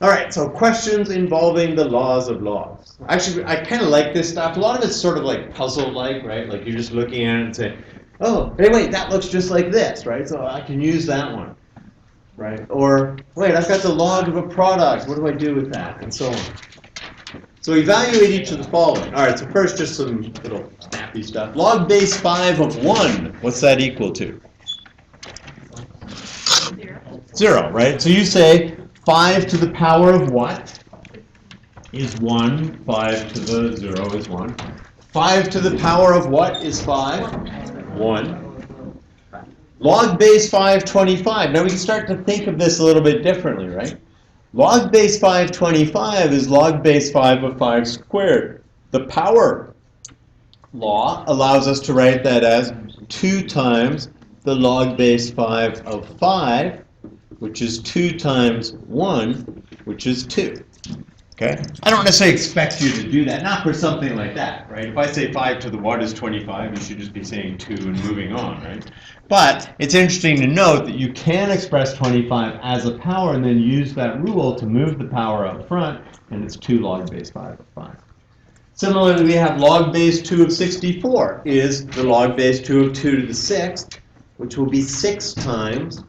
All right, so questions involving the laws of logs. Actually, I kind of like this stuff. A lot of it's sort of like puzzle-like, right? Like you're just looking at it and saying, oh, hey, wait, that looks just like this, right? So I can use that one, right? Or, wait, I've got the log of a product. What do I do with that? And so on. So evaluate each of the following. All right, so first just some little snappy stuff. Log base 5 of 1, what's that equal to? 0, right? So you say 5 to the power of what is 1? 5 to the 0 is 1. 5 to the power of what is 5? 1. Log base 525. Now we can start to think of this a little bit differently, right? Log base 525 is log base 5 of 5 squared. The power law allows us to write that as 2 times the log base 5 of 5, which is 2 times 1, which is 2. Okay? I don't necessarily expect you to do that, not for something like that, right? If I say 5 to the what is 25, you should just be saying 2 and moving on, right? But it's interesting to note that you can express 25 as a power and then use that rule to move the power up front, and it's 2 log base 5 of 5. Similarly, we have log base 2 of 64 is the log base 2 of 2 to the 6th, which will be 6 times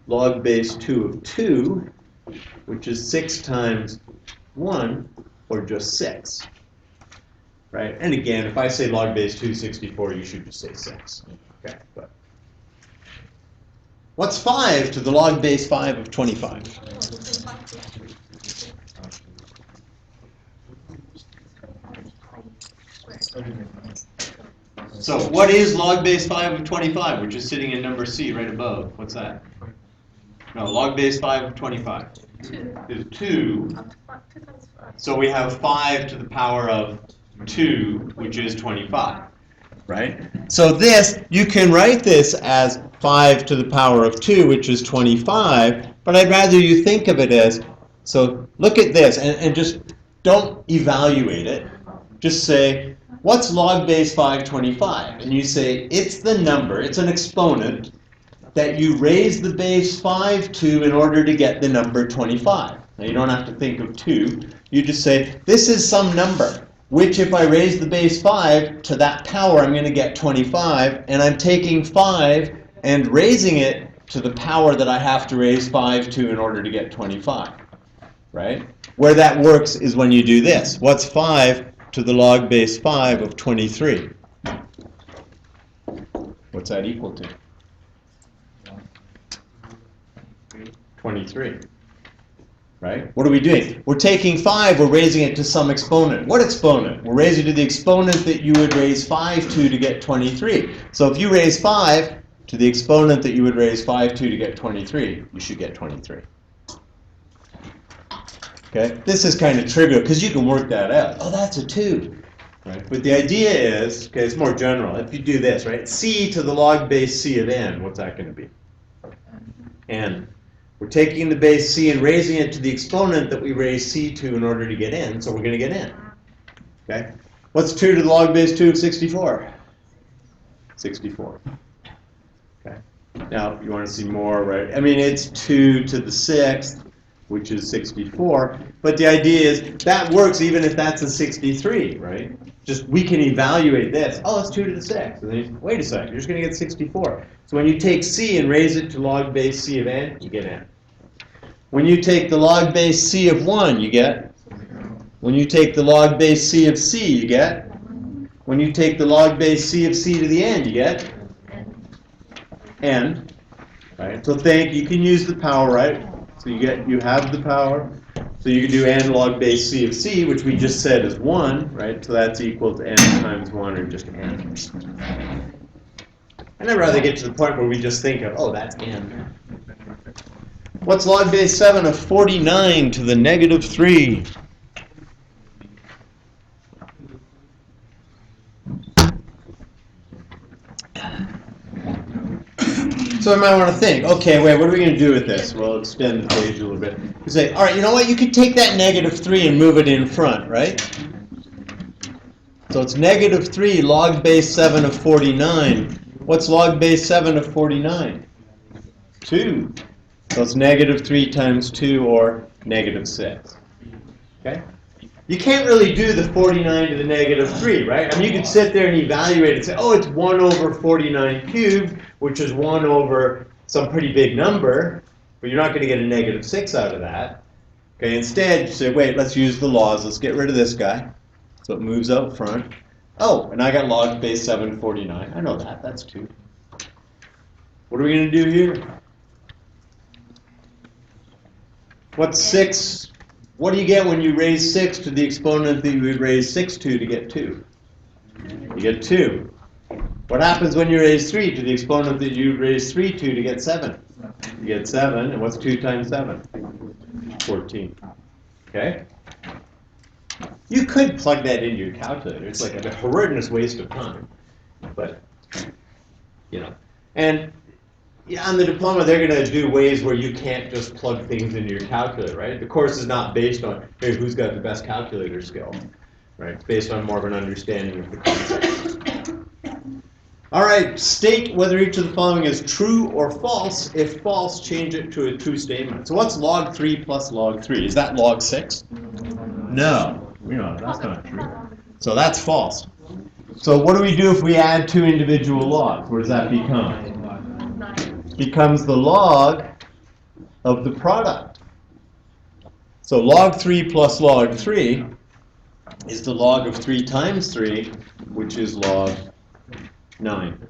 log base 2 of 2, which is 6 times 1, or just 6. Right? And again, if I say log base 264, you should just say 6. Okay, but what's 5 to the log base 5 of 25? So what is log base 5 of 25, which is sitting in number C right above? What's that? No, log base 5 of 25 is 2. So we have 5 to the power of 2, which is 25. Right? So this, you can write this as 5 to the power of 2, which is 25, but I'd rather you think of it as, so look at this, and just don't evaluate it. Just say, what's log base 525? And you say, it's the number, it's an exponent, that you raise the base 5 to in order to get the number 25. Now you don't have to think of 2. You just say, this is some number, which if I raise the base 5 to that power, I'm going to get 25, and I'm taking 5 and raising it to the power that I have to raise 5 to in order to get 25. Right? Where that works is when you do this. What's 5 to the log base 5 of 23? What's that equal to? 23. Right? What are we doing? We're taking 5, we're raising it to some exponent. What exponent? We're raising it to the exponent that you would raise 5 to get 23. So if you raise 5 to the exponent that you would raise 5 to get 23, you should get 23. Okay? This is kind of trivial because you can work that out. Oh, that's a 2. Right? But the idea is, okay, it's more general. If you do this, right? C to the log base C of n, what's that going to be? N. We're taking the base c and raising it to the exponent that we raised c to in order to get n, so we're going to get n. Okay? What's 2 to the log base 2 of 64? 64. Okay? Now, you want to see more, right? I mean, it's 2 to the 6th, which is 64, but the idea is that works even if that's a 63, right? Just we can evaluate this. Oh, it's 2 to the 6th. And then you, wait a second, you're just going to get 64. So when you take c and raise it to log base c of n, you get n. When you take the log base c of 1, you get. When you take the log base c of c, you get. When you take the log base c of c to the n, you get n. Right? So you can use the power, right? So you have the power. So you can do n log base c of c, which we just said is 1, right? So that's equal to n times 1, or just n. And I'd rather get to the point where we just think of, oh, that's n. What's log base 7 of 49 to the negative 3? So I might want to think, okay, wait, what are we going to do with this? Well, extend the page a little bit. You say, all right, you know what? You could take that negative 3 and move it in front, right? So it's negative 3 log base 7 of 49. What's log base 7 of 49? 2. So it's negative 3 times 2 or negative 6. Okay? You can't really do the 49 to the negative 3, right? I mean, you could sit there and evaluate and say, oh, it's 1 over 49 cubed, which is 1 over some pretty big number, but you're not going to get a negative 6 out of that. Okay, instead, you say, wait, let's use the laws. Let's get rid of this guy. So it moves out front. Oh, and I got log base 749. I know that. That's 2. What are we going to do here? What's 6? What do you get when you raise 6 to the exponent that you would raise 6 to get 2? You get 2. What happens when you raise 3 to the exponent that you raise 3 to get 7? You get 7. And what's 2 times 7? 14. Okay? You could plug that into your calculator. It's like a horrendous waste of time. But, you know. And yeah, on the diploma, they're going to do ways where you can't just plug things into your calculator, right? The course is not based on, hey, who's got the best calculator skill, right? It's based on more of an understanding of the concept. All right, state whether each of the following is true or false. If false, change it to a true statement. So what's log 3 plus log 3? Is that log 6? No, that's not true. So that's false. So what do we do if we add 2 individual logs? What does that become? Becomes the log of the product. So log 3 plus log 3 is the log of 3 times 3, which is log 9.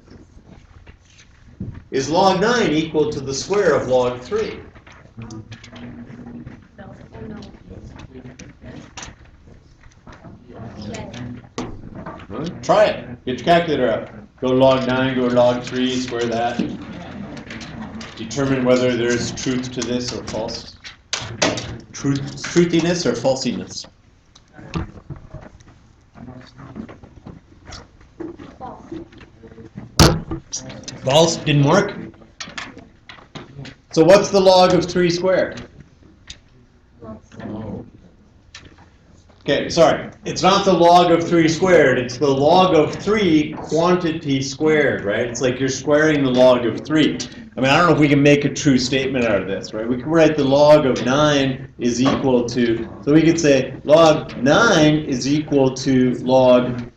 Is log 9 equal to the square of log 3? Well, try it. Get your calculator out. Go log 9, go log 3, square that. Determine whether there's truth to this or false. Truthiness or falsiness. False. Didn't work. So what's the log of 3 squared? Okay, sorry. It's not the log of 3 squared. It's the log of 3 quantity squared, right? It's like you're squaring the log of 3. I mean, I don't know if we can make a true statement out of this, right? We can write the log of 9 is equal to, so we could say log 9 is equal to log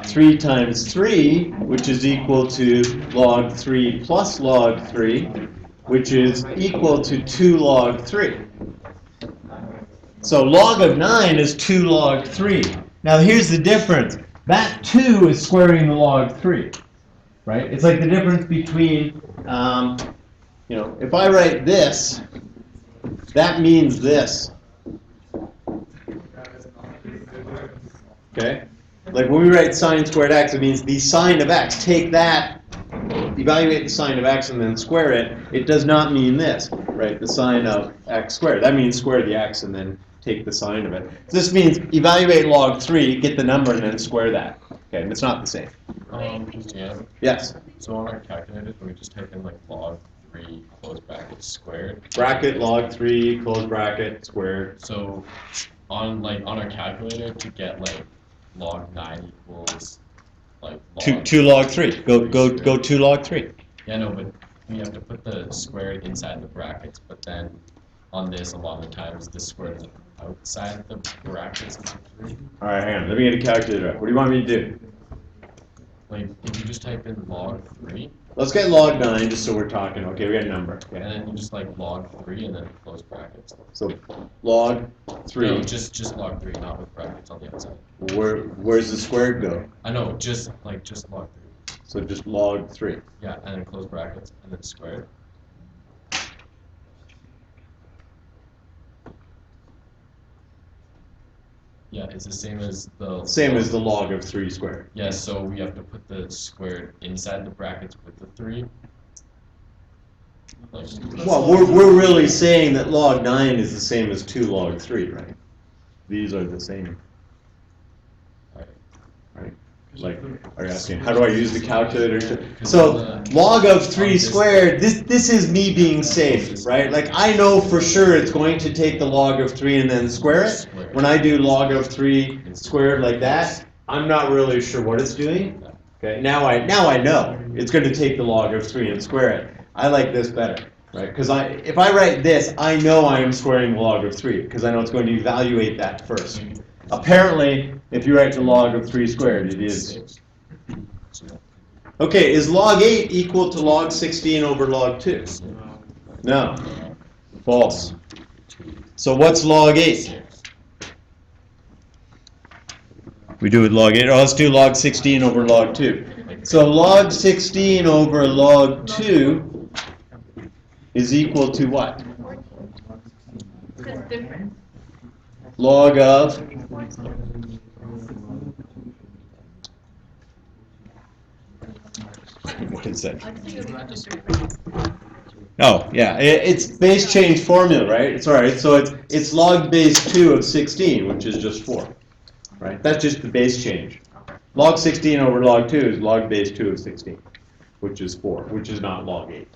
3 times 3, which is equal to log 3 plus log 3, which is equal to 2 log 3. So log of 9 is 2 log 3. Now here's the difference. That 2 is squaring the log 3, right? It's like the difference between, if I write this, that means this. Okay? Like when we write sine squared x, it means the sine of x. Take that, evaluate the sine of x, and then square it. It does not mean this, right? The sine of x squared. That means square the x and then take the sine of it. So this means evaluate log 3, get the number, and then square that. Okay, and it's not the same. Yeah. Yes? So on our calculator, we just type in like log 3 close bracket squared. Bracket log 3 close bracket squared. So on our calculator to get like log 9 equals like log 2 log 3. Go 2 log 3. Yeah, no, but we have to put the squared inside the brackets, but then on this, a lot of the times the squared is outside the brackets of the 3. All right, hang on. Let me get a calculator out. What do you want me to do? Like, if you just type in log 3. Let's get log 9 just so we're talking. Okay, we got a number. Okay. And then you just like log 3 and then close brackets. So log 3. No, just log 3, not with brackets on the outside. Where's the squared go? I know, just log 3. So just log 3. Yeah, and then close brackets and then squared. Yeah, it's the same as the log of 3 squared. Yeah, so we have to put the squared inside the brackets with the 3. Well, we're really saying that log 9 is the same as 2 log 3, right? These are the same. Right? Like, are you asking, how do I use the calculator to... So, log of 3 squared, this is me being safe, right? Like, I know for sure it's going to take the log of 3 and then square it. When I do log of 3 squared like that, I'm not really sure what it's doing. Okay, now I know it's going to take the log of 3 and square it. I like this better. right? Because if I write this, I know I am squaring the log of 3, because I know it's going to evaluate that first. Apparently, if you write the log of 3 squared, it is. Okay, is log 8 equal to log 16 over log 2? No. False. So what's log 8? We do with log 8, or let's do log 16 over log 2. So log 16 over log 2 is equal to what? Log of? What is that? Oh, yeah, it's base change formula, right? It's all right. So it's log base 2 of 16, which is just 4, right? That's just the base change. Log 16 over log 2 is log base 2 of 16, which is 4, which is not log 8.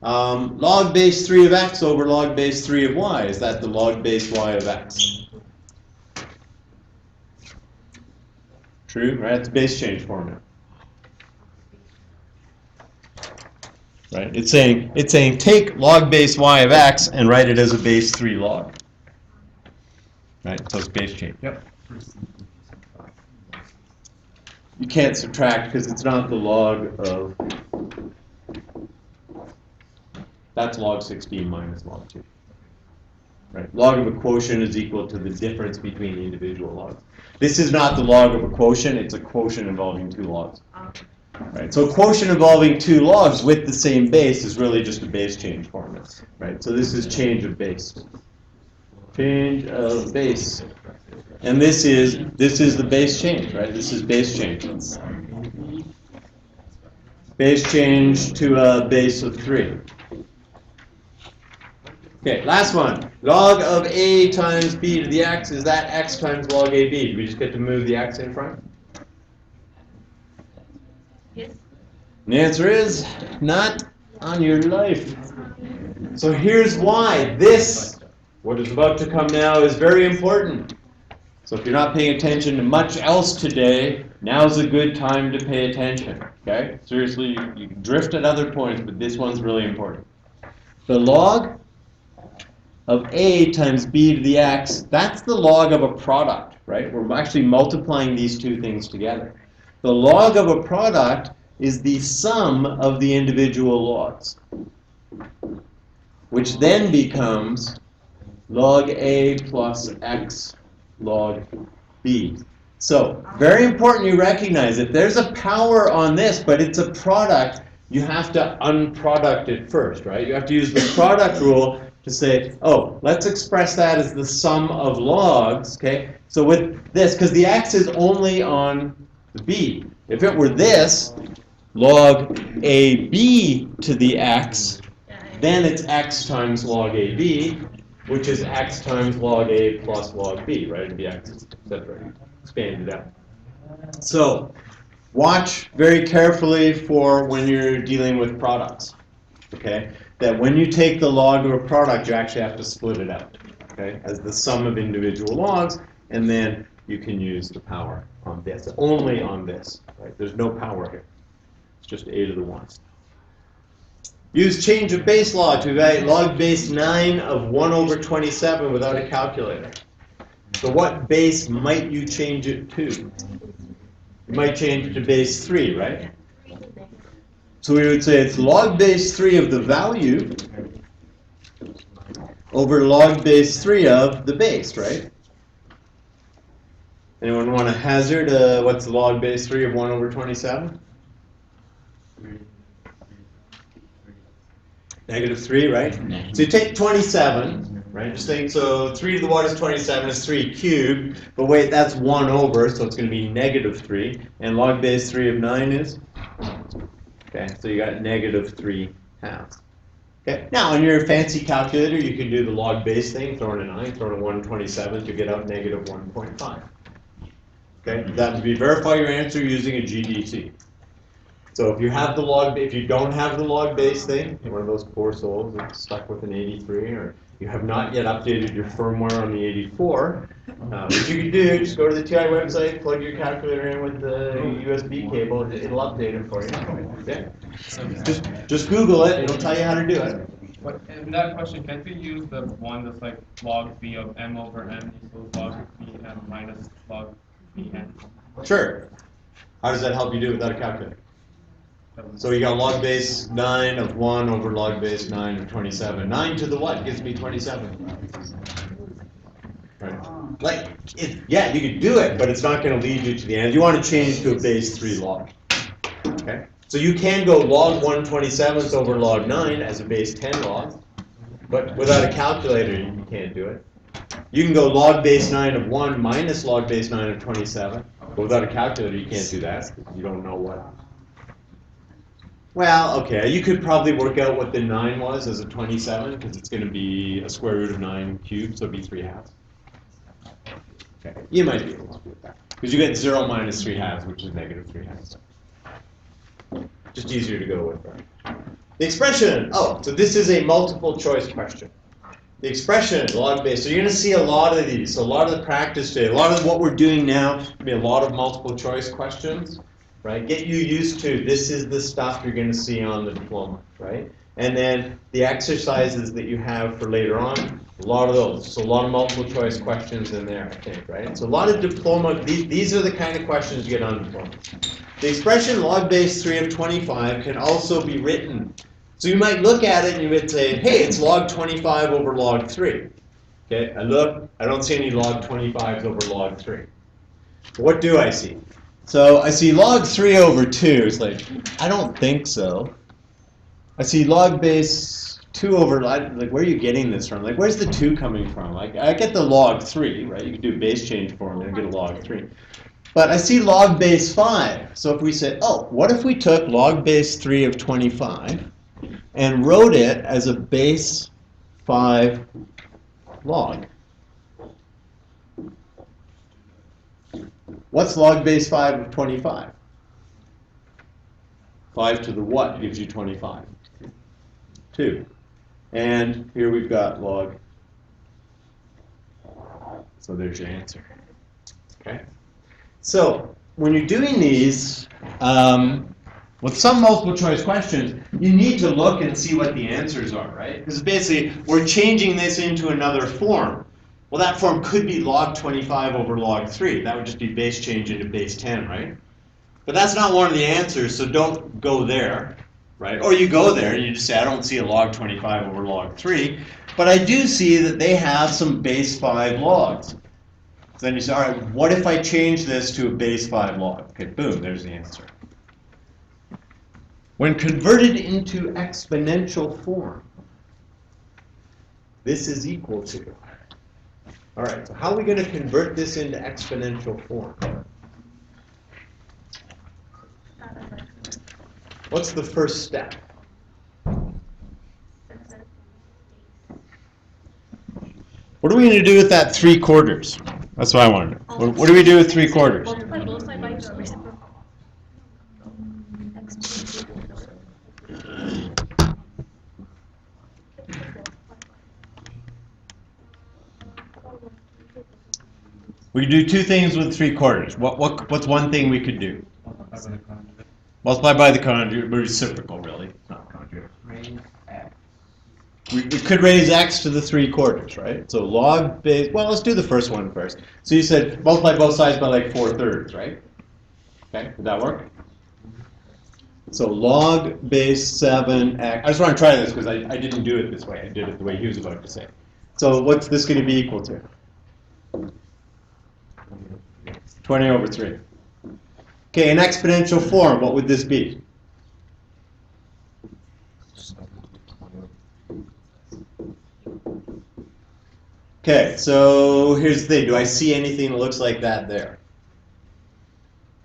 Log base 3 of x over log base 3 of y, is that the log base y of x? True, right? It's base change formula. Right? It's saying take log base y of x and write it as a base 3 log. Right? So it's base change. Yep. You can't subtract because it's not the log of. That's log 16 minus log 2. Right? Log of a quotient is equal to the difference between the individual logs. This is not the log of a quotient, it's a quotient involving 2 logs. Right? So a quotient involving 2 logs with the same base is really just a base change formula. Right? So this is change of base. Change of base. And this is the base change, right? This is base change. Base change to a base of 3. Okay, last one. Log of a times b to the x, is that x times log ab? Do we just get to move the x in front? Yes. And the answer is not on your life. So here's why. This, what is about to come now, is very important. So if you're not paying attention to much else today, now's a good time to pay attention. Okay? Seriously, you can drift at other points, but this one's really important. The log of a times b to the x, that's the log of a product, right? We're actually multiplying these two things together. The log of a product is the sum of the individual logs, which then becomes log a plus x log b. So, very important you recognize if there's a power on this, but it's a product, you have to unproduct it first, right? You have to use the product rule to say, oh, let's express that as the sum of logs, okay? So with this, because the x is only on the b. If it were this, log ab to the x, then it's x times log ab, which is x times log a plus log b, right? It'd be x, etc. Expand it out. So watch very carefully for when you're dealing with products, okay? That when you take the log of a product, you actually have to split it out, okay, as the sum of individual logs, and then you can use the power on this, only on this, right? There's no power here. It's just a to the 1. Use change of base law to evaluate log base 9 of 1 over 27 without a calculator. So what base might you change it to? You might change it to base 3, right? So we would say it's log base 3 of the value over log base 3 of the base, right? Anyone want to hazard what's log base 3 of 1 over 27? Negative 3, right? So you take 27, right? Just think, so 3 to the 1 is 27, is 3 cubed. But wait, that's 1 over, so it's going to be negative 3. And log base 3 of 9 is? Okay, so you got negative 3 halves. Okay, now on your fancy calculator, you can do the log base thing, throw in a 9, throw in a 127 to get out negative 1.5. Okay, that would be verify your answer using a GDC. So if you have the log, if you don't have the log base thing, you're one of those poor souls that's stuck with an 83, or you have not yet updated your firmware on the 84, what you can do, just go to the TI website, plug your calculator in with the USB cable, it'll update it for you. Okay? Just Google it, it'll tell you how to do it. But in that question, can't we use the one that's like log b of m over n equals log bm minus log bn? Sure. How does that help you do it without a calculator? So you got log base 9 of 1 over log base 9 of 27. 9 to the what gives me 27. Right. Like, yeah, you could do it, but it's not going to lead you to the end. You want to change to a base 3 log. Okay? So you can go log 1/27 over log 9 as a base 10 log, but without a calculator, you can't do it. You can go log base 9 of 1 minus log base 9 of 27, but without a calculator, you can't do that. You don't know what. Well, okay, you could probably work out what the 9 was as a 27, because it's going to be a square root of 9 cubed, so it'd be 3/2. Okay, you might be able to do that. Because you get 0 minus 3/2, which is negative 3/2. Just easier to go with, right? The expression, oh, so this is a multiple choice question. The expression, log base, so you're going to see a lot of these. So a lot of the practice today, a lot of what we're doing now, going to be a lot of multiple choice questions. Right? Get you used to this is the stuff you're going to see on the diploma, right? And then the exercises that you have for later on, a lot of those. So a lot of multiple choice questions in there, I think, right? So a lot of diploma, these are the kind of questions you get on diploma. The expression log base 3 of 25 can also be written. So you might look at it and you would say, hey, it's log 25 over log 3. Okay, I look, I don't see any log 25s over log 3. What do I see? So I see log 3 over 2. It's like, I don't think so. I see log base 2 over, like, where are you getting this from? Like, where's the 2 coming from? Like, I get the log 3, right? You can do a base change formula and get a log 3. But I see log base 5. So if we said, oh, what if we took log base 3 of 25 and wrote it as a base 5 log? What's log base 5 of 25? 5 to the what gives you 25? 2. And here we've got log. So there's your answer. Okay? So when you're doing these, with some multiple choice questions, you need to look and see what the answers are, right? Because basically, we're changing this into another form. Well, that form could be log 25 over log 3. That would just be base change into base 10, right? But that's not one of the answers, so don't go there, right? Or you go there and you just say, I don't see a log 25 over log 3, but I do see that they have some base 5 logs. So then you say, all right, what if I change this to a base 5 log? Okay, boom, there's the answer. When converted into exponential form, this is equal to. All right, so how are we going to convert this into exponential form? What's the first step? What are we going to do with that 3/4? That's what I want to know. What do we do with 3/4? Multiply both sides by the reciprocal. We could do two things with 3/4. What's one thing we could do? Multiply by the conjugate, reciprocal, really. It's not conjugate. We could raise x to the 3/4, right? So log base, well, let's do the first one first. So you said multiply both sides by like 4/3, right? Okay, would that work? So log base 7x, I just want to try this because I didn't do it this way. I did it the way he was about to say. So what's this going to be equal to? 20 over 3. Okay, in exponential form, what would this be? Okay, so here's the thing. Do I see anything that looks like that there?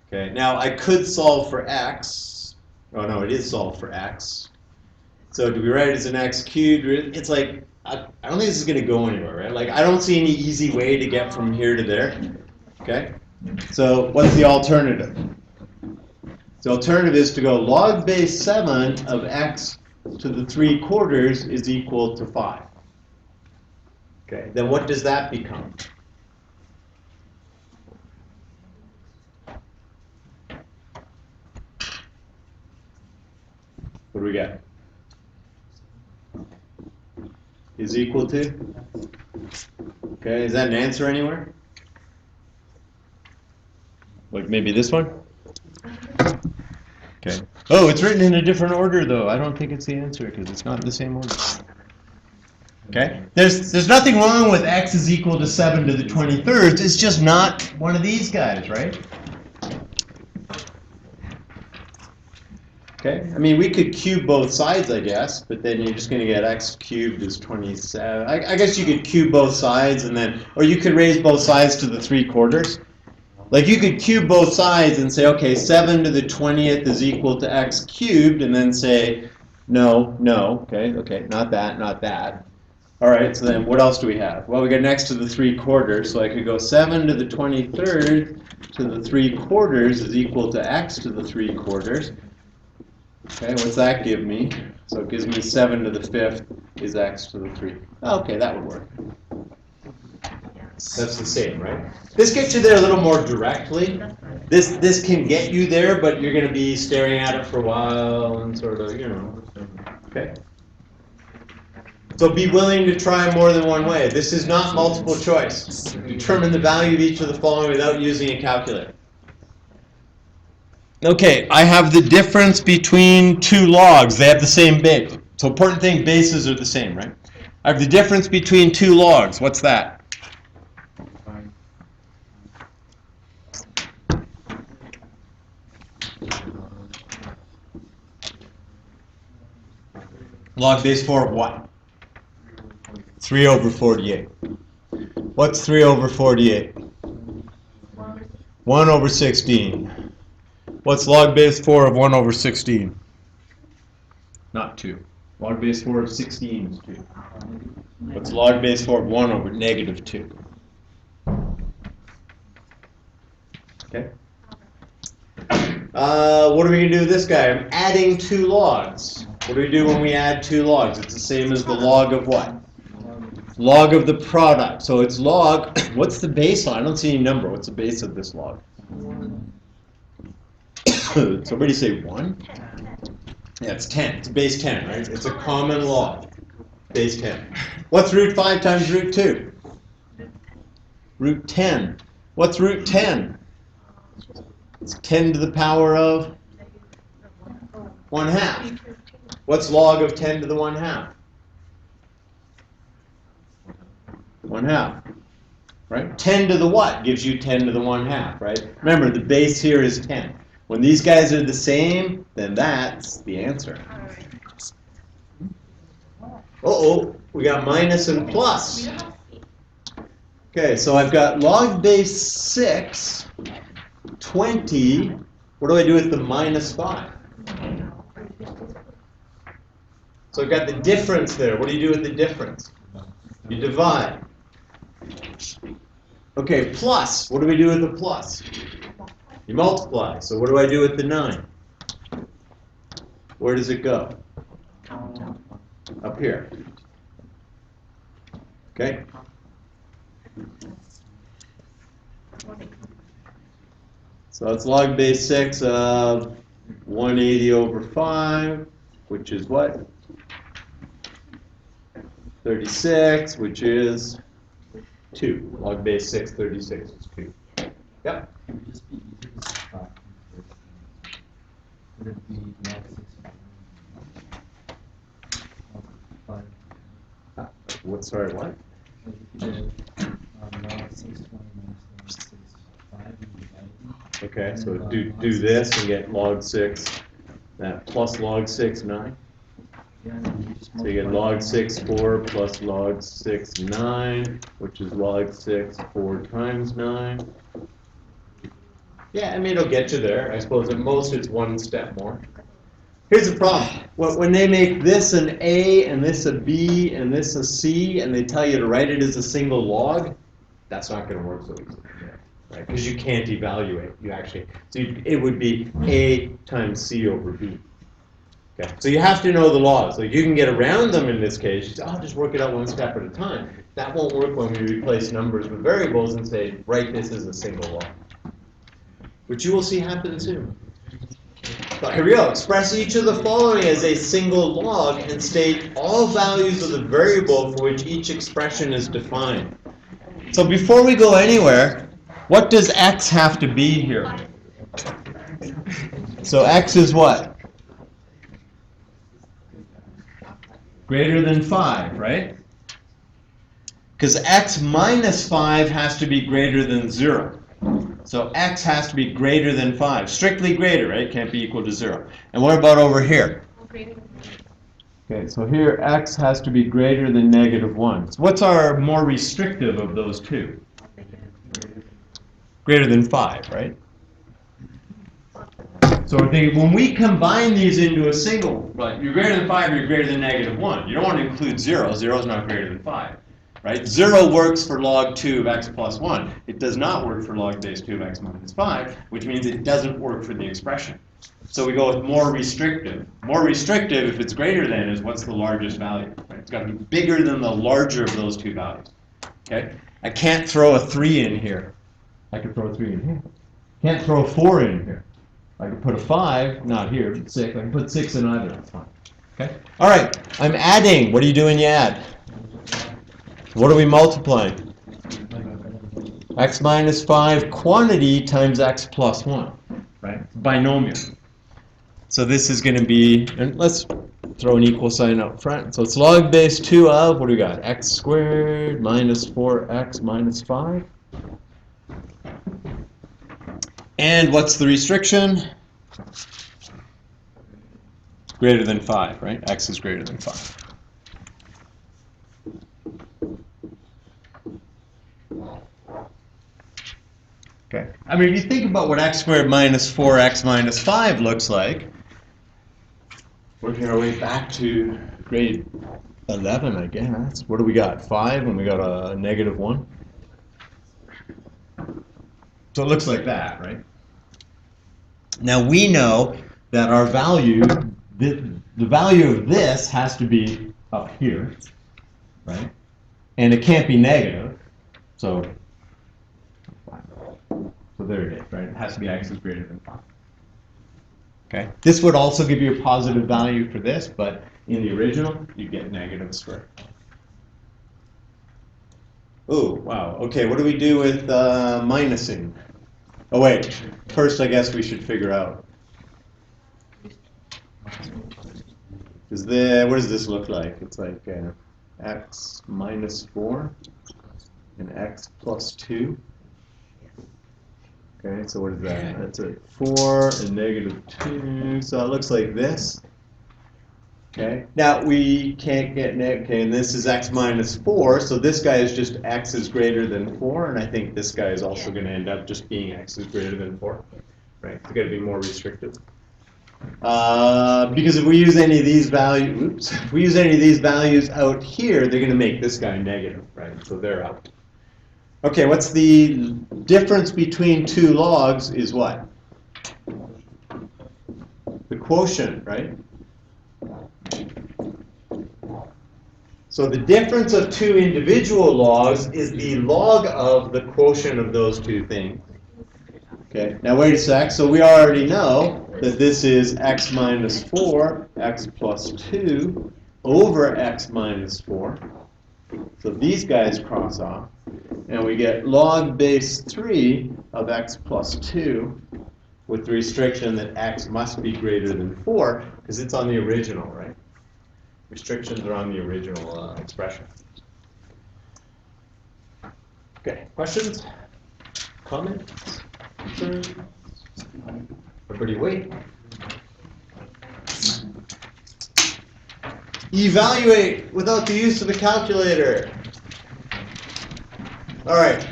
Okay, now I could solve for x. Oh no, it is solved for x. So do we write it as an x cubed? It's like, I don't think this is going to go anywhere, right? Like, I don't see any easy way to get from here to there. Okay? So what's the alternative? The alternative is to go log base 7 of x to the 3/4 is equal to 5. Okay, then what does that become? What do we get? Is equal to? Okay, is that an answer anywhere? Like maybe this one? Okay. Oh, it's written in a different order though. I don't think it's the answer because it's not in the same order. Okay? There's nothing wrong with x is equal to 7 to the 23rd. It's just not one of these guys, right? Okay? I mean, we could cube both sides, I guess, but then you're just going to get x cubed is 27. I guess you could cube both sides and then, or you could raise both sides to the 3/4. Like you could cube both sides and say, okay, 7 to the 20th is equal to x cubed, and then say, no, okay, not that, not that. All right, so then what else do we have? Well, we got next to the 3/4, so I could go 7 to the 23rd to the 3/4 is equal to x to the 3/4. Okay, what's that give me? So it gives me 7 to the 5th is x to the 3. Okay, that would work. That's the same, right? This gets you there a little more directly. This can get you there, but you're going to be staring at it for a while and sort of, okay? So be willing to try more than one way. This is not multiple choice. Determine the value of each of the following without using a calculator. Okay, I have the difference between two logs. They have the same base. So important thing, bases are the same, right? I have the difference between two logs. What's that? Log base 4 of what? 3 over 48. What's 3 over 48? 1 over 16. What's log base 4 of 1 over 16? Not 2. Log base 4 of 16 is 2. What's log base 4 of 1 over negative 2? Okay. What are we going to do with this guy? I'm adding two logs. What do we do when we add two logs? It's the same as the log of what? Log of the product. So it's log. What's the base on? I don't see any number. What's the base of this log? Somebody say 1? Yeah, it's 10. It's base 10, right? It's a common log. Base 10. What's root 5 times root 2? Root 10. What's root 10? It's 10 to the power of 1/2. What's log of 10 to the 1/2? 1/2. Right? 10 to the what gives you 10 to the 1/2, right? Remember, the base here is 10. When these guys are the same, then that's the answer. Uh-oh, we got minus and plus. Okay, so I've got log base 6, 20. What do I do with the minus 5? So I've got the difference there. What do you do with the difference? You divide. Okay, plus. What do we do with the plus? You multiply. So what do I do with the 9? Where does it go? Up here. Okay? So it's log base 6 of 180 over 5, which is what? 36, which is 2. Log base 6, 36 is 2. Yep. What? Sorry, what? Okay, so do this and get log 6, that plus log 6, 9. So you get log 6, 4 plus log 6, 9, which is log 6, 4 times 9. Yeah, I mean, it'll get you there. I suppose at most it's one step more. Here's the problem. When they make this an A and this a B and this a C and they tell you to write it as a single log, that's not going to work so easily. right? Because you can't evaluate. You actually, so it would be A times C over B. Okay, so you have to know the laws. Like you can get around them in this case. You say, I'll just work it out one step at a time. That won't work when we replace numbers with variables and say, write this as a single log. Which you will see happen soon. So here we go. Express each of the following as a single log and state all values of the variable for which each expression is defined. So before we go anywhere, what does x have to be here? So x is what? Greater than 5, right? Because x minus 5 has to be greater than 0. So x has to be greater than 5. Strictly greater, right? Can't be equal to 0. And what about over here? Okay, so here x has to be greater than -1. So what's our more restrictive of those two? Greater than 5, right? So we're thinking when we combine these into a single, right, you're greater than 5 or you're greater than -1. You don't want to include 0. 0 is not greater than 5. Right? 0 works for log 2 of x plus 1. It does not work for log base 2 of x minus 5, which means it doesn't work for the expression. So we go with more restrictive. More restrictive, if it's greater than, is what's the largest value. Right? It's got to be bigger than the larger of those two values. Okay? I can't throw a 3 in here. I could throw a 3 in here. Can't throw a 4 in here. I could put a 5, not here, but 6. I can put 6 in either. That's fine. Okay? All right. I'm adding. What are you doing? You add. What are we multiplying? X minus 5 quantity times x plus 1, right? Binomial. So this is going to be, and let's throw an equal sign up front. So it's log base 2 of, what do we got? X squared minus 4x minus 5. And what's the restriction? Greater than 5, right? X is greater than 5. Okay. I mean, if you think about what x squared minus 4x minus 5 looks like, working our way back to grade 11, I guess. What do we got? 5, and we got a -1. So it looks like that, right? Now we know that our value, the value of this has to be up here, right? And it can't be negative, so there it is, right? It has to be x is greater than 5. Okay. This would also give you a positive value for this, but in the original, you get negative squared. Oh, wow. Okay, what do we do with minusing? Oh, wait. First, I guess we should figure out. What does this look like? It's like x minus 4 and x plus 2. Okay, so what is that? That's a 4 and -2. So it looks like this. Okay, now we can't get okay, and this is x minus 4, so this guy is just x is greater than 4, and I think this guy is also going to end up just being x is greater than 4. Right, it's got to be more restrictive. Because if we use any of these values, if we use any of these values out here, they're going to make this guy negative, right? So they're out. Okay, what's the difference between two logs is what? The quotient, right? So the difference of two individual logs is the log of the quotient of those two things. Okay, now wait a sec. So we already know that this is x minus 4, x plus 2 over x minus 4. So these guys cross off. And we get log base 3 of x plus 2 with the restriction that x must be greater than 4 because it's on the original, right? Restrictions are on the original expression. Okay, questions? Comments? Concerns? Everybody wait. Evaluate without the use of a calculator. All right.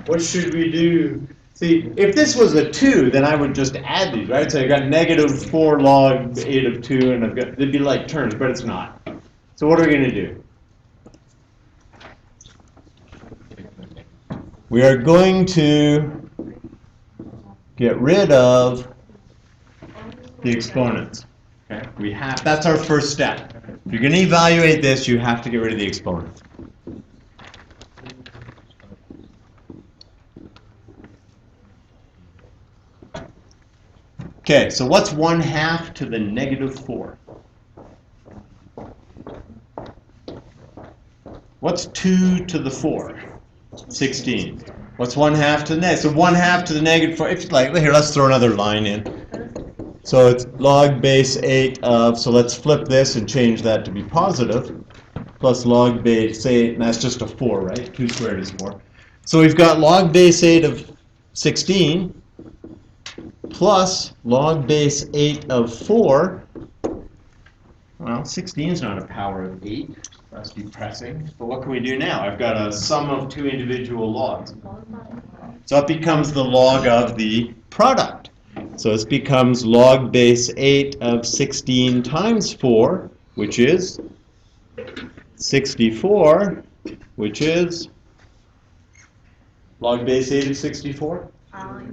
What should we do? See, if this was a 2, then I would just add these, right? So I got -4 log 8 of 2, and they'd be like terms, but it's not. So what are we going to do? we are going to get rid of the exponents. Okay? That's our first step. If you're going to evaluate this, you have to get rid of the exponents. Okay, so what's 1/2 to the -4? What's 2 to the 4? 16. What's 1/2 to the negative? So 1/2 to the -4. If like here, let's throw another line in. So it's log base 8 of. So let's flip this and change that to be positive. Plus log base 8, and that's just a 4, right? 2 squared is 4. So we've got log base 8 of 16 plus log base 8 of 4. Well, 16 is not a power of 8. That's depressing. But what can we do now? I've got a sum of 2 individual logs. So it becomes the log of the product. So this becomes log base 8 of 16 times 4, which is 64, which is log base 8 of 64?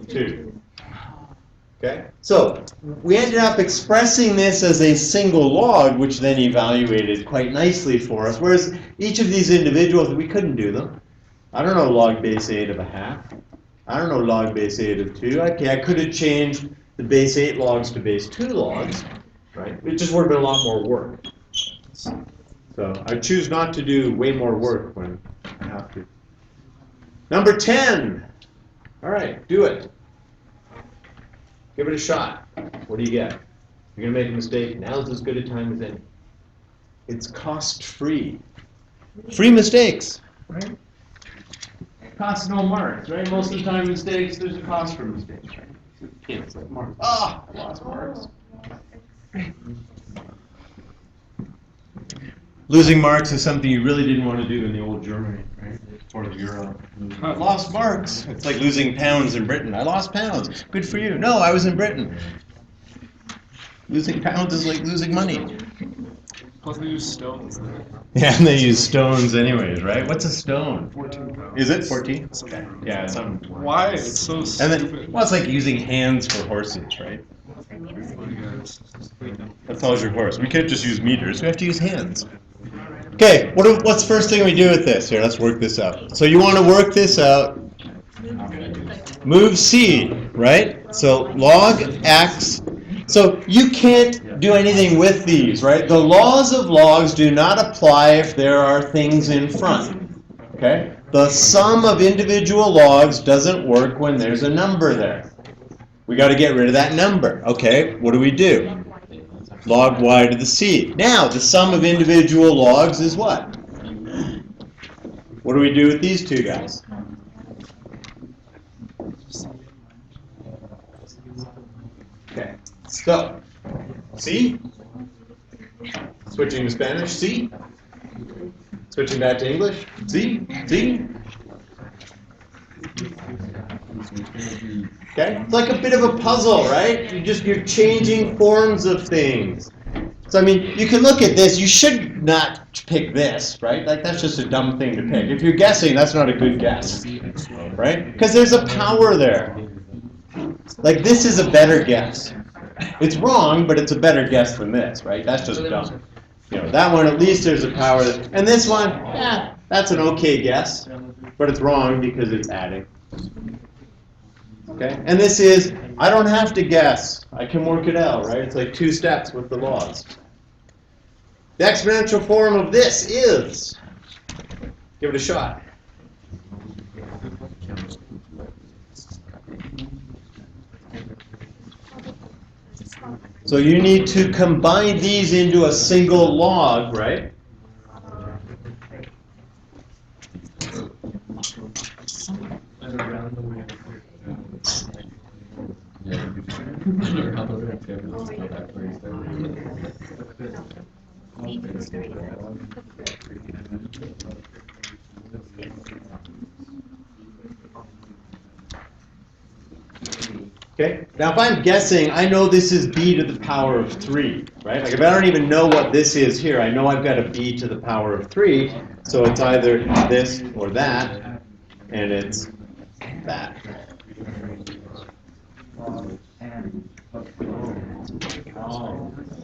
2. Okay? So we ended up expressing this as a single log, which then evaluated quite nicely for us, whereas each of these individuals, we couldn't do them. I don't know log base 8 of 1/2. I don't know log base 8 of 2. Okay, I could have changed the base 8 logs to base 2 logs, right? It just would have been a lot more work. So I choose not to do way more work when I have to. Number 10. All right, do it. Give it a shot. What do you get? You're going to make a mistake. Now's as good a time as any. It's cost-free. Free mistakes, right? Costs no marks, right? Most of the time mistakes, there's a cost for mistakes, right? Kids like marks. Ah, I lost marks. Losing marks is something you really didn't want to do in the old Germany, right? Before the euro. I lost marks. It's like losing pounds in Britain. I lost pounds. Good for you. No, I was in Britain. Losing pounds is like losing money. Plus they use stones there. Yeah, and they use stones anyways, right? What's a stone? 14 pounds. Is it 14? Something. Yeah, it's something. Why? It's so And stupid. then, well, it's like using hands for horses, right? That follows your horse. We can't just use meters. We have to use hands. Okay, what's the first thing we do with this? Here, let's work this out. So you want to work this out. Move C, right? So log x. So you can't do anything with these, right? The laws of logs do not apply if there are things in front. Okay? The sum of individual logs doesn't work when there's a number there. We got to get rid of that number. Okay, what do we do? Log y to the c. Now, the sum of individual logs is what? What do we do with these two guys? Okay, so, C. Switching to Spanish, C. Switching back to English, C. C. Okay, it's like a bit of a puzzle, right? You're changing forms of things. So I mean, you can look at this. You should not pick this, right? Like that's just a dumb thing to pick. If you're guessing, that's not a good guess, right? Because there's a power there. Like this is a better guess. It's wrong, but it's a better guess than this, right? That's just dumb. You know, that one at least there's a power. And this one, yeah, that's an okay guess, but it's wrong because it's adding. Okay, and this is, I don't have to guess. I can work it out, right? It's like 2 steps with the laws. The exponential form of this is, give it a shot. So you need to combine these into a single log, right? Okay, now if I'm guessing, I know this is b to the power of 3, right? Like if I don't even know what this is here, I know I've got a b to the power of 3, so it's either this or that, and it's that.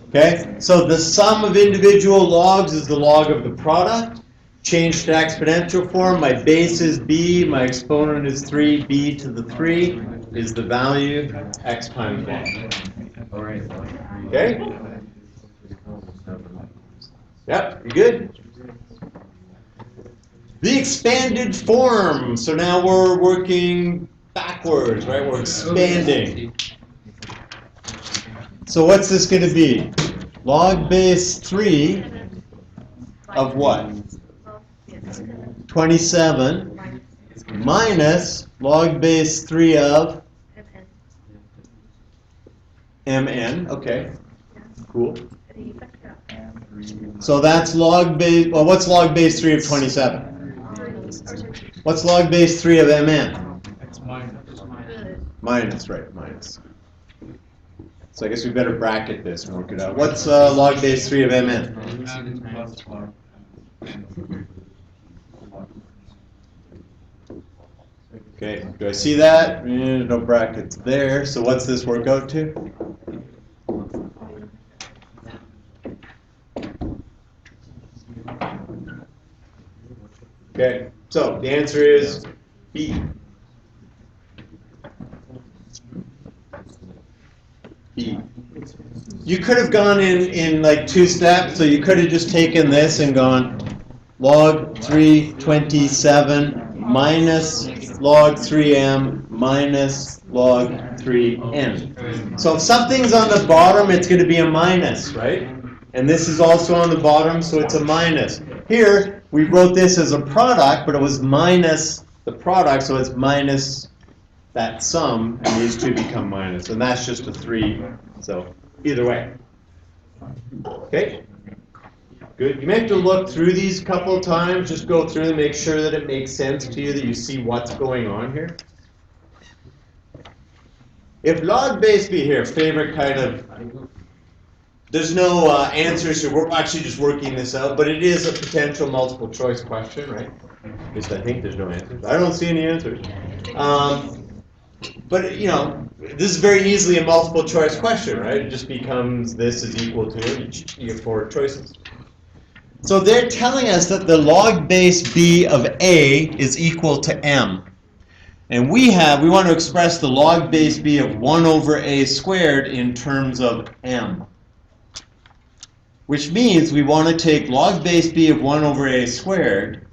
Okay, so the sum of individual logs is the log of the product. Changed to exponential form, my base is b, my exponent is 3, b to the 3 is the value, x times 1. Okay? Yep, you good? The expanded form. So now we're working backwards, right? We're expanding. So what's this going to be? Log base 3 of what? 27 minus log base 3 of mn. Okay, cool. So that's log base, well, what's log base 3 of 27? What's log base 3 of mn? It's minus. Minus, right, minus. So I guess we better bracket this and work it out. What's log base 3 of mn? M plus log. Okay, do I see that? No brackets there. So what's this work out to? Okay, so the answer is B. B. You could have gone in like 2 steps, so you could have just taken this and gone log 327 minus log 3m minus log 3n. So if something's on the bottom, it's going to be a minus, right? And this is also on the bottom, so it's a minus. Here, we wrote this as a product, but it was minus the product, so it's minus that sum, and these two become minus. And that's just a 3, so either way. Okay? Good. You may have to look through these a couple of times, just go through them, make sure that it makes sense to you, that you see what's going on here. If log base b here, favorite kind of, there's no answers here, we're actually just working this out, but it is a potential multiple choice question, right? At least I think there's no answers. I don't see any answers. But, you know, this is very easily a multiple choice question, right? It just becomes this is equal to, and you get 4 choices. So they're telling us that the log base b of a is equal to m. And we want to express the log base b of 1 over a squared in terms of m. Which means we want to take log base b of 1 over a squared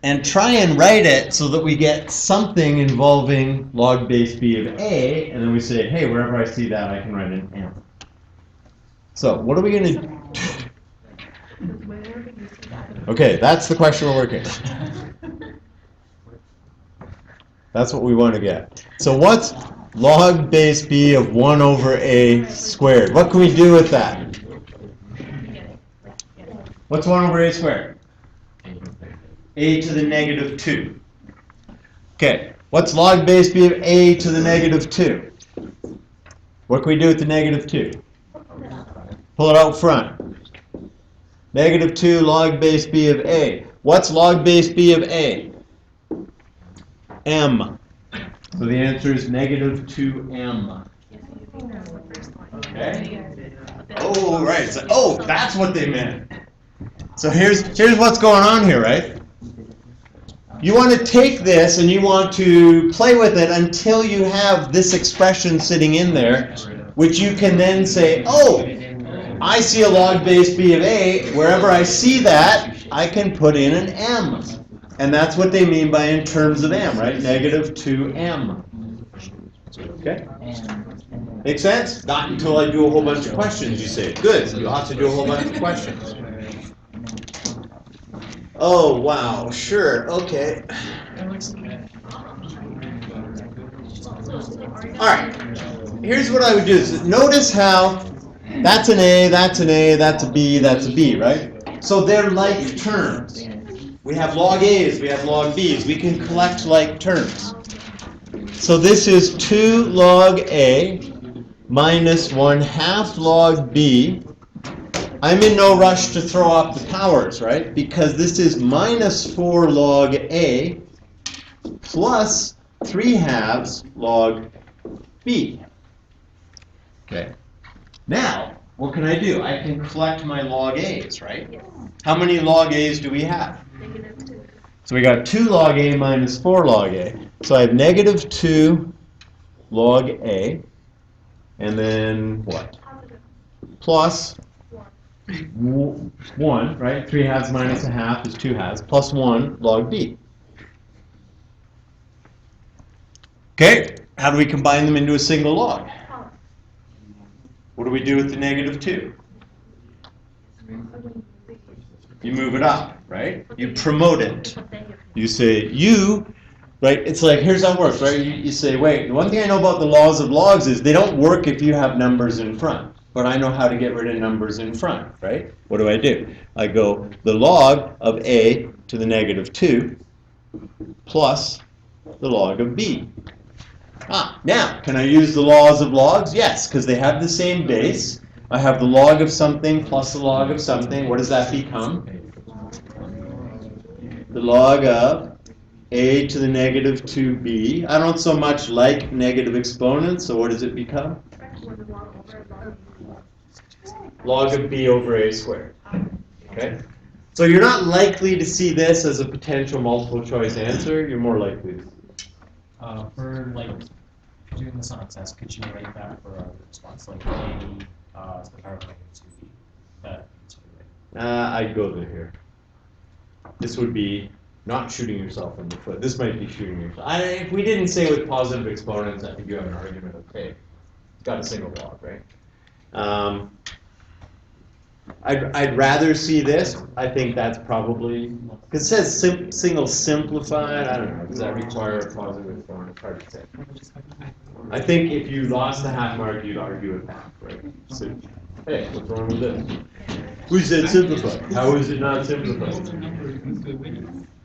and try and write it so that we get something involving log base b of a, and then we say, hey, wherever I see that, I can write an m. So what are we going to do? Okay, that's the question we're working on. That's what we want to get. So what's log base b of 1 over a squared? What can we do with that? What's 1 over a squared? A to the negative 2. Okay, what's log base b of a to the negative 2? What can we do with the negative 2? Pull it out front. Negative 2 log base b of a. What's log base b of a? M. So the answer is negative 2m. Okay? Oh, right. So, oh, that's what they meant. So here's what's going on here, right? You want to take this and you want to play with it until you have this expression sitting in there, which you can then say, oh, I see a log base b of a. Wherever I see that, I can put in an m. And that's what they mean by in terms of m, right? Negative 2m. Okay? Make sense? Not until I do a whole bunch of questions, you say. Good. You'll have to do a whole bunch of questions. Oh, wow. Sure. Okay. All right. Here's what I would do. So notice how that's an A, that's an A, that's a B, that's a B, right? So they're like terms. We have log A's, we have log B's. We can collect like terms. So this is 2 log A minus 1/2 log B. I'm in no rush to throw up the powers, right? Because this is minus 4 log A plus 3/2 log b. Okay. Now, what can I do? I can collect my log a's, right? Yes. How many log a's do we have? -2. So we got 2 log a minus 4 log a. So I have -2 log a, and then what? Positive Plus 1. 1, right? 3/2 minus 1/2 is 2/2, plus 1 log b. Okay, how do we combine them into a single log? Oh. What do we do with the -2? You move it up, right? You promote it. You say, right? It's like, here's how it works, right? You say, wait, the one thing I know about the laws of logs is they don't work if you have numbers in front. But I know how to get rid of numbers in front, right? What do? I go the log of a to the -2 plus the log of b. Now, can I use the laws of logs? Yes, because they have the same base. I have the log of something plus the log of something. What does that become? The log of a to the -2b. I don't so much like negative exponents, so what does it become? Log of b over a squared. Okay? So you're not likely to see this as a potential multiple choice answer. You're more likely to see it. For like doing this on excess, could you write that for a response like a to the power of -2b? That I'd go here. This would be not shooting yourself in the foot. This might be shooting yourself. If we didn't say with positive exponents, I think you have an argument of, hey, it's got a single log, right? I'd rather see this. I think that's probably, because it says single simplified. I don't know. Does that require a positive exponent? It's hard to say. I think if you lost the half mark, you'd argue it back, right? So, hey, what's wrong with this? Who said simplified? How is it not simplified?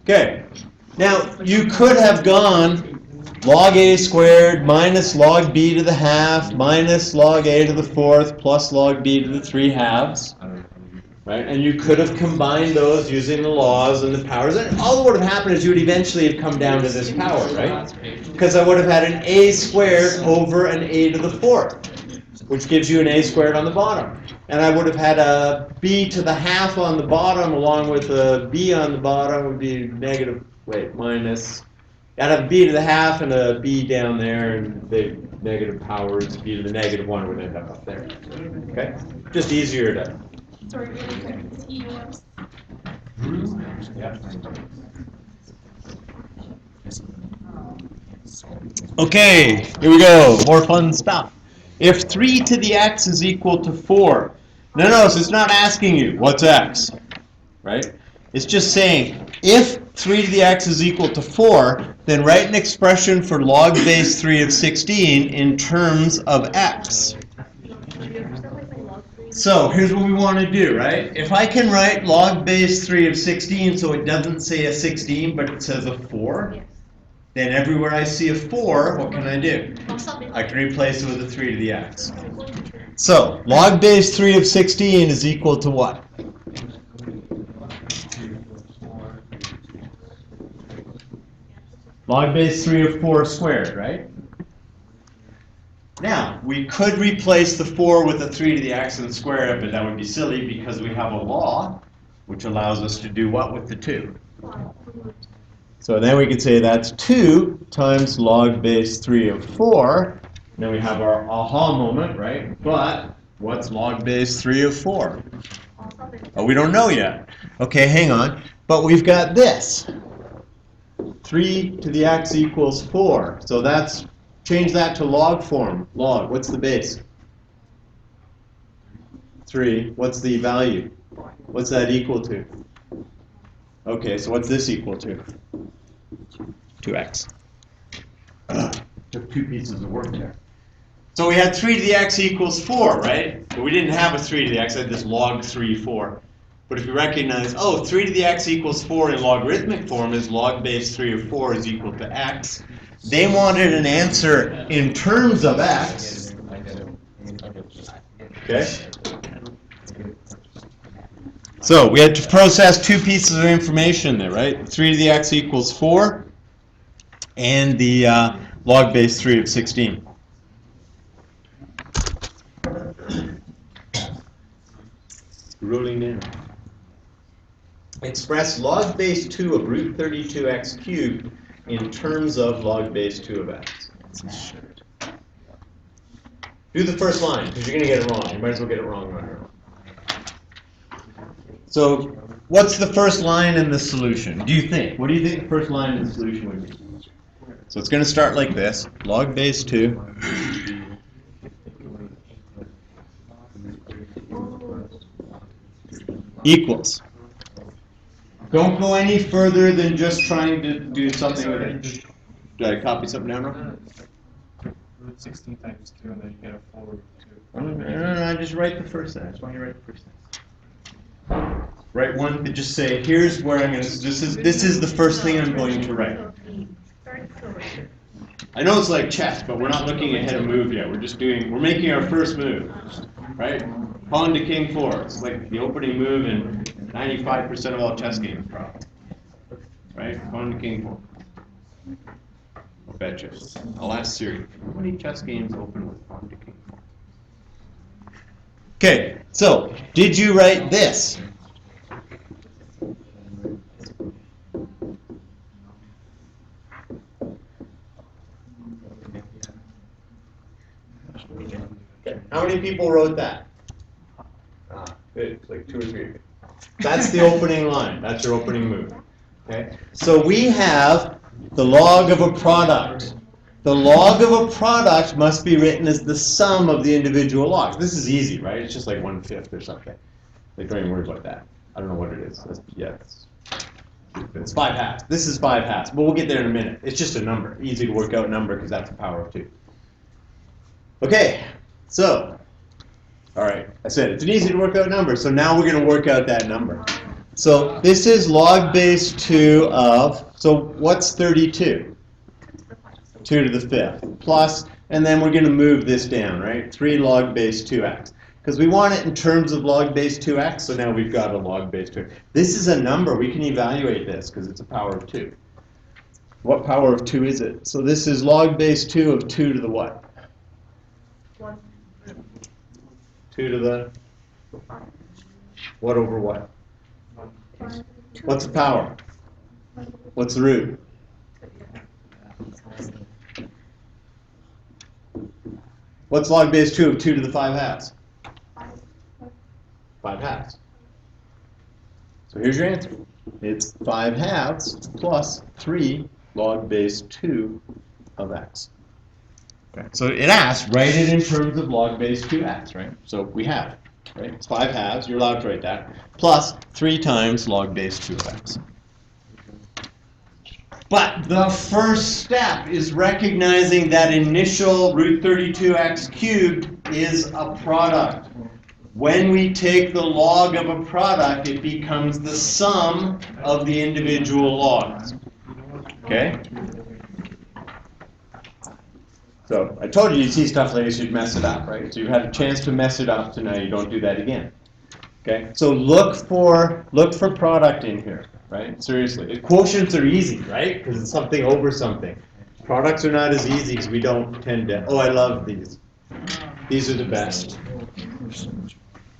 Okay. Now, you could have gone log a squared minus log b to the half minus log a to the fourth plus log b to the 3/2. Right? And you could have combined those using the laws and the powers. And all that would have happened is you would eventually have come down to this power, right? Because I would have had an a squared over an a to the fourth, which gives you an a squared on the bottom. And I would have had a b to the half on the bottom along with a b on the bottom would be minus. I'd have a b to the half and a b down there, and the negative powers, b to the -1 would end up there. Okay? Just easier to... Sorry, really quick. It's EUS. Yeah. Okay, here we go. More fun stuff. If 3 to the x is equal to 4. Notice it's not asking you, what's x? Right? It's just saying, if 3 to the x is equal to 4, then write an expression for log base 3 of 16 in terms of x. So here's what we want to do, right? If I can write log base 3 of 16 so it doesn't say a 16 but it says a 4, then everywhere I see a 4, what can I do? I can replace it with a 3 to the x. So log base 3 of 16 is equal to what? Log base 3 of 4 squared, right? Now, we could replace the 4 with a 3 to the x and square it, but that would be silly because we have a law which allows us to do what with the 2? So then we could say that's 2 times log base 3 of 4. Then we have our aha moment, right? But what's log base 3 of 4? Oh, we don't know yet. Okay, hang on. But we've got this. 3 to the x equals 4. So that's... change that to log form. Log, what's the base? 3. What's the value? What's that equal to? Okay, so what's this equal to? 2x. Took 2 pieces of work there. So we had 3 to the x equals 4, right? But we didn't have a 3 to the x. I had this log 3, 4. But if you recognize, 3 to the x equals 4 in logarithmic form is log base 3 of 4 is equal to x. They wanted an answer in terms of x. Okay? So we had to process 2 pieces of information there, right? 3 to the x equals 4. and the log base 3 of 16. Rolling down. Express log base 2 of root 32x cubed in terms of log base 2 of x. Do the first line, because you're going to get it wrong. You might as well get it wrong right now. So, what's the first line in the solution? Do you think? What do you think the first line in the solution would be? So it's going to start like this. Log base 2 equals. Don't go any further than just trying to do something with it. Did I copy something down wrong? Root 16 times 2, and then you get a 4 root 2. No, I just write the first sentence. Why don't you write the first sentence? Write one to just say, here's where I'm going to, this is the first thing I'm going to write. I know it's like chess, but we're not looking ahead of move yet. We're making our first move, right? Pawn to king 4. It's like the opening move in 95% of all chess games, probably. Right? Pawn to king 4. I'll bet you. I'll ask Siri. How many chess games open with pawn to king 4? Okay, so did you write this? Okay. How many people wrote that? Good. It's like 2 or 3 of you. That's the opening line. That's your opening move. Okay. So we have the log of a product. The log of a product must be written as the sum of the individual logs. This is easy, right? It's just like 1/5 or something. Like, don't even worry about that. I don't know what it is. It's 5 halves. This is 5 halves, but we'll get there in a minute. It's just a number. Easy to work out number because that's the power of 2. Okay, so, all right, I said it's an easy to work out number, so now we're going to work out that number. So this is log base 2 of, so what's 32? 2 to the 5th, plus, and then we're going to move this down, right? 3 log base 2x. Because we want it in terms of log base 2x, so now we've got a log base 2. This is a number. We can evaluate this because it's a power of 2. What power of 2 is it? So this is log base 2 of 2 to the what? 2 to the what over what? What's the power? What's the root? What's log base 2 of 2 to the 5 halves? 5 halves. So here's your answer. It's 5 halves plus 3 log base 2 of x. Okay. So it asks, write it in terms of log base 2x, right? So we have, right? It's 5 halves, you're allowed to write that, plus 3 times log base 2 of x. But the first step is recognizing that initial root 32x cubed is a product. When we take the log of a product, it becomes the sum of the individual logs. Okay? So I told you see stuff like this, you'd mess it up, right? So you had a chance to mess it up, so now you don't do that again. Okay? So look for product in here, right? Seriously. The quotients are easy, right? Because it's something over something. Products are not as easy because we don't tend to, oh, I love these. These are the best.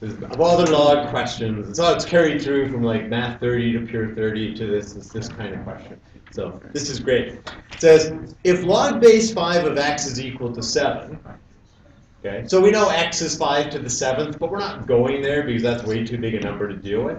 Of all the log questions, it's carried through from like math 30 to pure 30 to this kind of question. So this is great. It says, if log base 5 of x is equal to 7, okay, so we know x is 5 to the 7th, but we're not going there because that's way too big a number to deal with.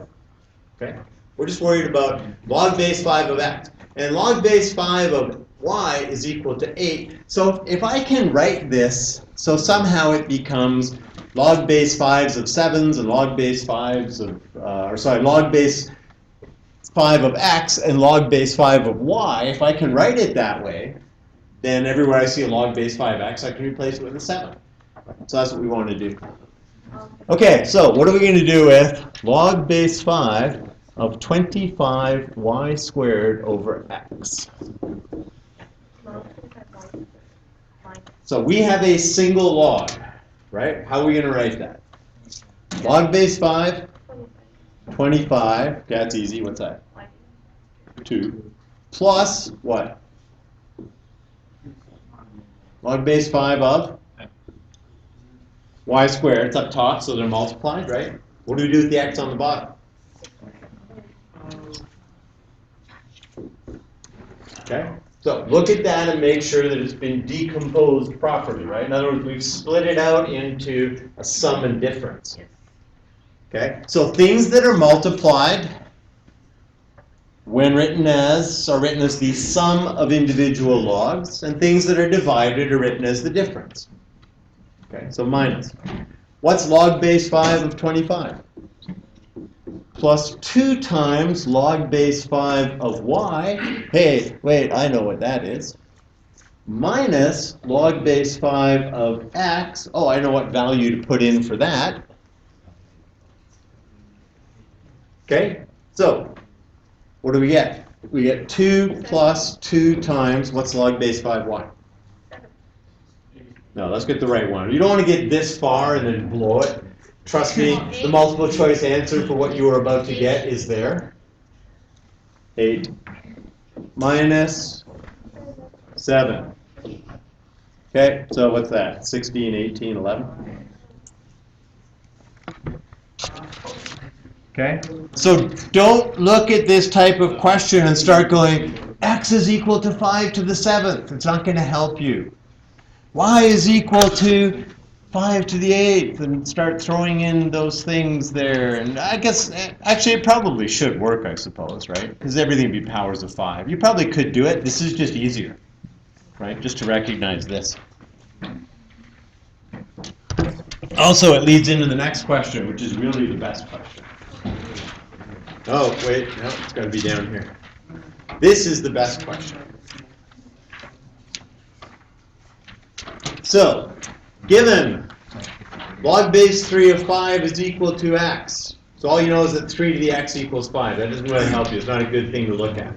Okay, we're just worried about log base 5 of x. And log base 5 of y is equal to 8. So if I can write this, so somehow it becomes log base 5s of 7s and log base 5s of, log base 5 of x and log base 5 of y, if I can write it that way, then everywhere I see a log base 5x, I can replace it with a 7. So that's what we want to do. Okay, so what are we going to do with log base 5 of 25y squared over x? So we have a single log, right? How are we going to write that? Log base 5, 25, that's easy, what's that? 2, plus what? Log base 5 of y squared. It's up top, so they're multiplied, right? What do we do with the x on the bottom? Okay? So look at that and make sure that it's been decomposed properly, right? In other words, we've split it out into a sum and difference. Okay? So things that are multiplied when written as are written as the sum of individual logs, and things that are divided are written as the difference. Okay, so minus. What's log base 5 of 25? Plus 2 times log base 5 of y. Hey, wait, I know what that is. Minus log base 5 of x. Oh, I know what value to put in for that. Okay, so what do we get? We get 2 plus 2 times, what's log base 5y? No, let's get the right one. You don't want to get this far and then blow it. Trust me, the multiple choice answer for what you were about to get is there. 8 minus 7. Okay, so what's that? 16, 18, 11? Okay, so don't look at this type of question and start going, x is equal to 5 to the 7th. It's not going to help you. Y is equal to 5 to the 8th, and start throwing in those things there. And I guess, actually, it probably should work, I suppose, right? Because everything would be powers of 5. You probably could do it. This is just easier, right? Just to recognize this. Also, it leads into the next question, which is really the best question. Oh, wait, no, it's got to be down here. This is the best question. So, given log base 3 of 5 is equal to x. So all you know is that 3 to the x equals 5. That doesn't really help you. It's not a good thing to look at.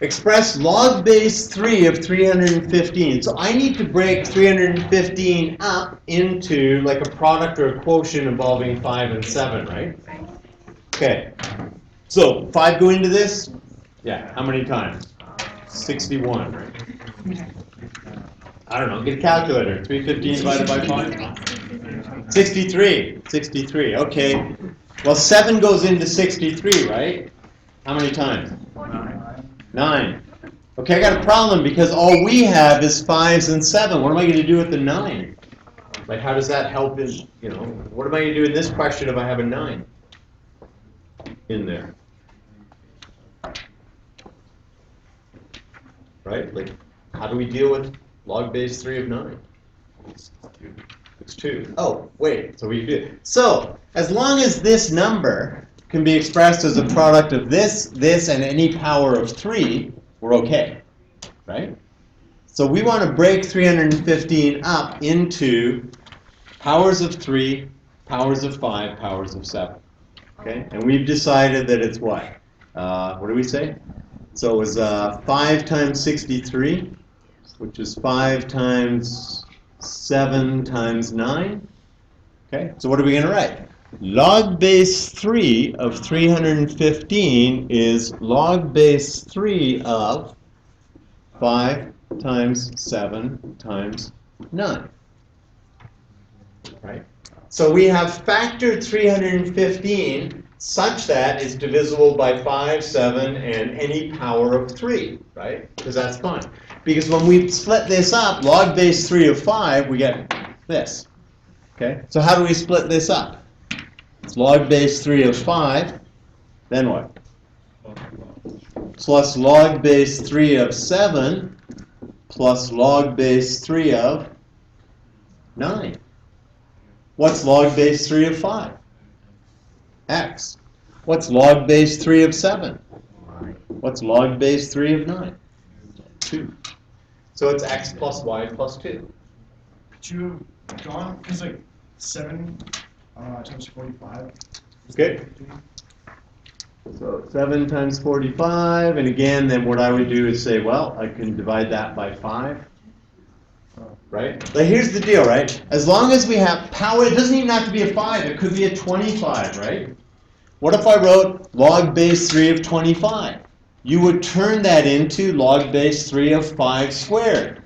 Express log base 3 of 315. So I need to break 315 up into like a product or a quotient involving 5 and 7, right? Okay. So 5 go into this? Yeah. How many times? 61, right? I don't know. Get a calculator. 315 divided by 5? 63. 63. Okay. Well, 7 goes into 63, right? How many times? 9. Okay, I got a problem because all we have is 5s and 7. What am I going to do with the 9? Like, how does that help in, what am I going to do in this question if I have a 9 in there? Right? Like, how do we deal with log base 3 of 9? It's 2. Oh, wait. So we do. So, as long as this number can be expressed as a product of this, and any power of 3, we're okay. Right? So we want to break 315 up into powers of 3, powers of 5, powers of 7. Okay? And we've decided that it's what? What do we say? So it was 5 times 63, which is 5 times 7 times 9. Okay, so what are we going to write? Log base 3 of 315 is log base 3 of 5 times 7 times 9. Right? So we have factored 315 such that it's divisible by 5, 7, and any power of 3, right? Because that's fine. Because when we split this up, log base 3 of 5, we get this. Okay? So how do we split this up? It's log base 3 of 5, then what? Plus log base 3 of 7, plus log base 3 of 9. What's log base 3 of 5? X. What's log base 3 of 7? What's log base 3 of 9? 2. So it's x plus y plus 2. Could you have gone, because like 7 times 45. Okay. So 7 times 45, and again, then what I would do is say, well, I can divide that by 5. Right? But here's the deal, right? As long as we have power, it doesn't even have to be a 5. It could be a 25, right? What if I wrote log base 3 of 25? You would turn that into log base 3 of 5 squared.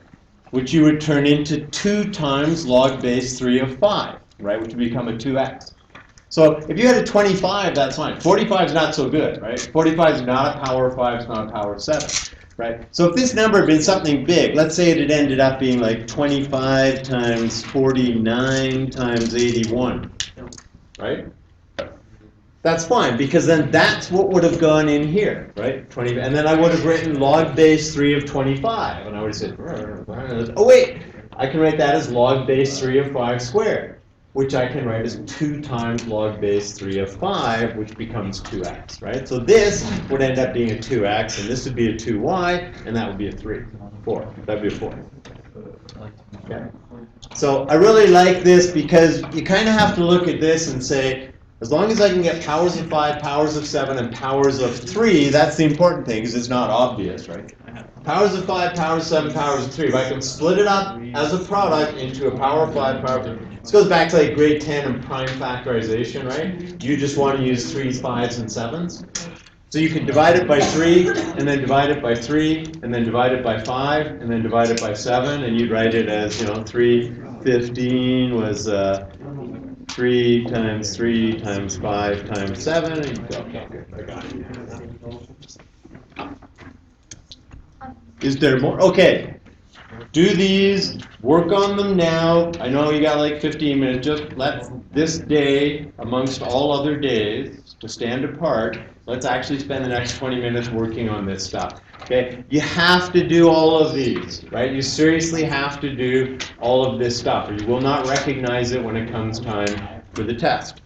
which you would turn into 2 times log base 3 of 5, right, which would become a 2x. So if you had a 25, that's fine. 45 is not so good, right? 45 is not a power of 5, it's not a power of 7, right? So if this number had been something big, let's say it had ended up being like 25 times 49 times 81, right? That's fine, because then that's what would have gone in here, right? 20, and then I would have written log base 3 of 25, and I would have said, oh wait, I can write that as log base 3 of 5 squared, which I can write as 2 times log base 3 of 5, which becomes 2x, right? So this would end up being a 2x, and this would be a 2y, and that would be a 4. That would be a 4. Okay. So I really like this because you kind of have to look at this and say, as long as I can get powers of 5, powers of 7, and powers of 3, that's the important thing because it's not obvious, right? Powers of 5, powers of 7, powers of 3. If I can split it up as a product into a power of 5, power of 3. This goes back to like grade 10 and prime factorization, right? You just want to use 3s, 5s, and 7s. So you can divide it by 3, and then divide it by 3, and then divide it by 5, and then divide it by 7, and you'd write it as, 315 was 3 times 3 times 5 times 7, and you go, okay, good, I got it. Is there more? Okay. Do these, work on them now. I know you got like 15 minutes. Just let this day, amongst all other days, to stand apart, let's actually spend the next 20 minutes working on this stuff. Okay? You have to do all of these, right? You seriously have to do all of this stuff, or you will not recognize it when it comes time for the test.